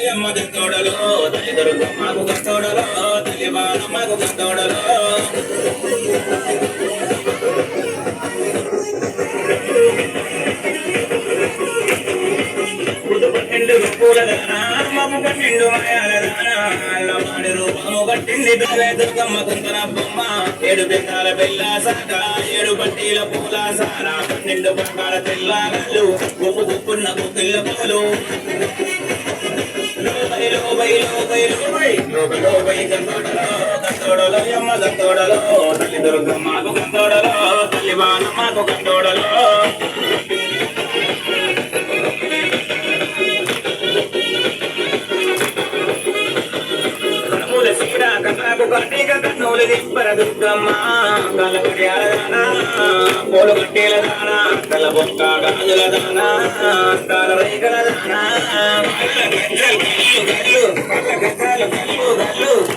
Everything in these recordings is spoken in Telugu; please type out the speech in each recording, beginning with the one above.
యమ్మ గంతోడలో తల్లిదొరుగమ్మకు గంతోడలో తల్లి బాలమ్మకు గంతోడలో పూల దానా అమ్మకు పన్నెండు మాయాల దానా అల్లమాడి రూపము పట్టింది దుర్గమ్మ కుంతన బొమ్మ ఏడు పెద్దాల బెల్ల సాక ఏడు పట్టీల పూల సారా 12 ప్రకార తెల్లగల్లు గుప్పు గుప్పున్న గుప్పిల్ల పూలు గంతోడలో యమ్మ గంతోడలో తల్లి దుర్గమ్మకు గంతోడలో తల్లి బాలమ్మకు గంతోడలో కన్నులు దింపర దుర్గమ్మ కలగడియాల దానా పోలు కట్టేల దానా కల బొక్క గాజుల దానా కాల రైకల దానా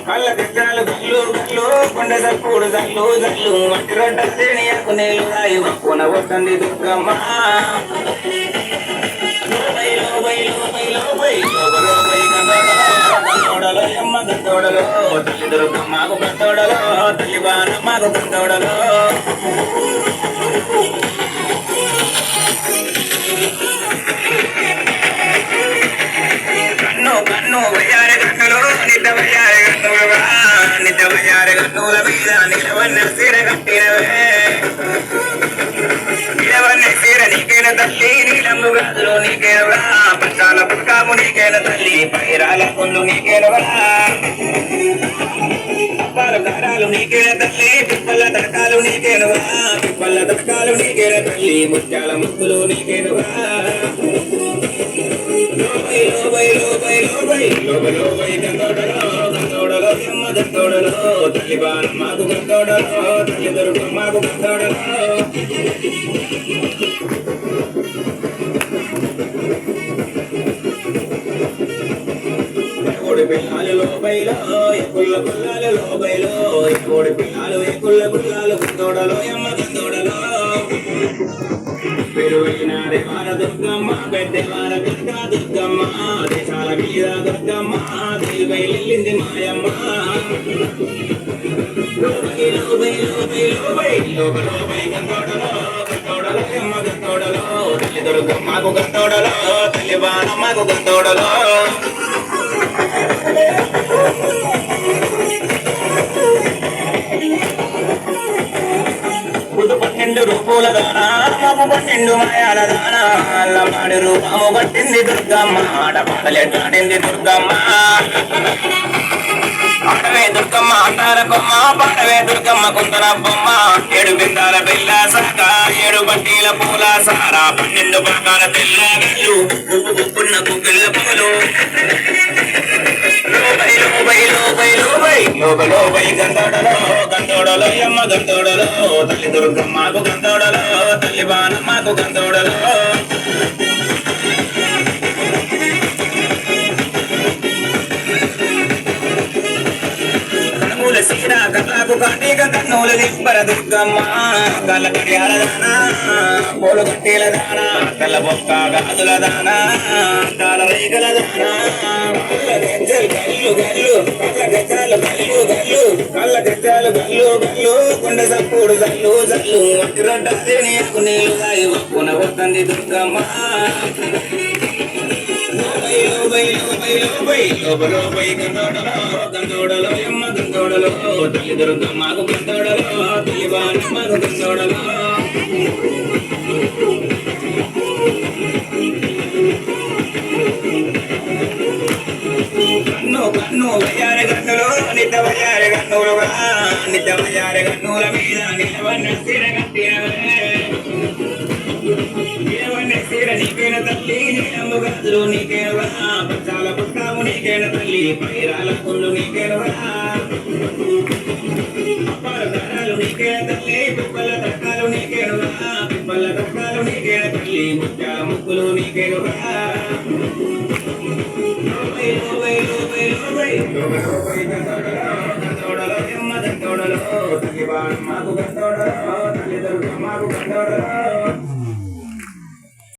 కళ్ళ గజ్జాలు గల్లు గల్లు కొండ సప్పుడు జల్లు జల్లు మట్టి రొట్ట శ్రేణియకు నీళ్ళు రాయి కొన వస్తుంది దుర్గమ్మ యమ్మ గంతోడలో తల్లి దుర్గమ్మకు గంతోడలో తల్లి బాలమ్మకు గంతోడలో కన్ను కన్ను వయ్యారి గన్నులు నిద్ద వయ్యారి గన్నులుగా నిద్ద వయ్యారి గన్నుల మీద నిలవన్న సీర కట్టినవే నిలవన్న సీర నీకేన తల్లి నీలమ్ము గాజులు నీకేనవా పచ్చాల పుట్టాము నీకేన తల్లి పైరాల పుల్లు నీకేనవా అప్పాలు కారాలు నీకేన తల్లి పిప్పల తడకాలు నీకేనవా పిప్పల తడకాలు నీకేన తల్లి ముత్యాల ముక్కులు నీకేనవా గంతోడలో యమ్మ గంతోడలో తల్లి బాలమ్మకు గంతోడలో తల్లి దుర్గమ్మకు గంతోడలో పిల్లలు బయలో ఎకుళ్ళ పుల్లాలలో బయలో ఎకోడి పిల్లలు ఎకుళ్ళ పుల్లాలు గంతోడలో యమ్మ గంతోడలో పెరువైన దేవాల దుర్గమ్మ పెద్దవార కనక దుర్గమ్మ దేశాల మీద దుర్గమ్మ దేవై వెళ్ళింది మాయమ్మ గంతోడలో యమ్మ గంతోడలో తల్లి దుర్గమ్మకు గంతోడలో తల్లి బాలమ్మకు గంతోడలో పన్నెండు రూపుల దానా అమ్మకు 12 మాయాల దానా అల్లమాడి రూపము పట్టింది దుర్గమ్మ ఆడపాడలేటాడింది దుర్గమ్మ ఆడవే దుర్గమ్మ అంటార బొమ్మ పాడవే దుర్గమ్మ కుంతన బొమ్మ ఏడు బిందాల బెల్ల సాక ఏడు పట్టీల పూల సారా 12 ప్రకార తెల్లగల్లు గుప్పు గుప్పున్న గుగ్గిళ్ళ పూలు గంతోడలో యమ్మ గంతోడలో తల్లి దుర్గమ్మకు గంతోడలో తల్లి బాలమ్మకు గంతోడలో కనుమూల సీర కళ్ళకు కాటిక కన్నులు దింపర దుర్గమ్మ కళ్ళ కడియాల దానా పోలు కట్టేల దానా కళ్ళ బొక్క గాజుల దానా కాల రైకల దానా కళ్ళ గజ్జాలు గల్లు గల్లు కొండ సప్పుడు జల్లు జల్లు మట్టి రొడ్డ శ్రేణియకు నీళ్ళు రాయి కొన వస్తుంది దుర్గమ్మ గంతోడలో యమ్మ గంతోడలో తల్లి దుర్గమ్మకు గంతోడలో తల్లి బాలమ్మకు గంతోడలో కన్ను కన్ను వయ్యారి గన్నులు నిద్ద వయ్యారి గన్నులుగా నిద్ద వయ్యారి గన్నుల మీద నిలవన్న సీర కట్టినవే నిలవన్న సీర నీకేన తల్లి నీలమ్ము గాజులు నీకేనవా పచ్చాల పుట్టాము నీకేన తల్లి పైరాల పుల్లు నీకేనవా అప్పాలు కారాలు నీకేన తల్లి పిప్పల తడకాలు నీకేనవా పిప్పల తడకాలు నీకేన తల్లి ముత్యాల ముక్కులు నీకేనవా గంతోడలో యమ్మ గంతోడలో తల్లి బాలమ్మకు గంతోడలో తల్లి దుర్గమ్మకు గంతోడలో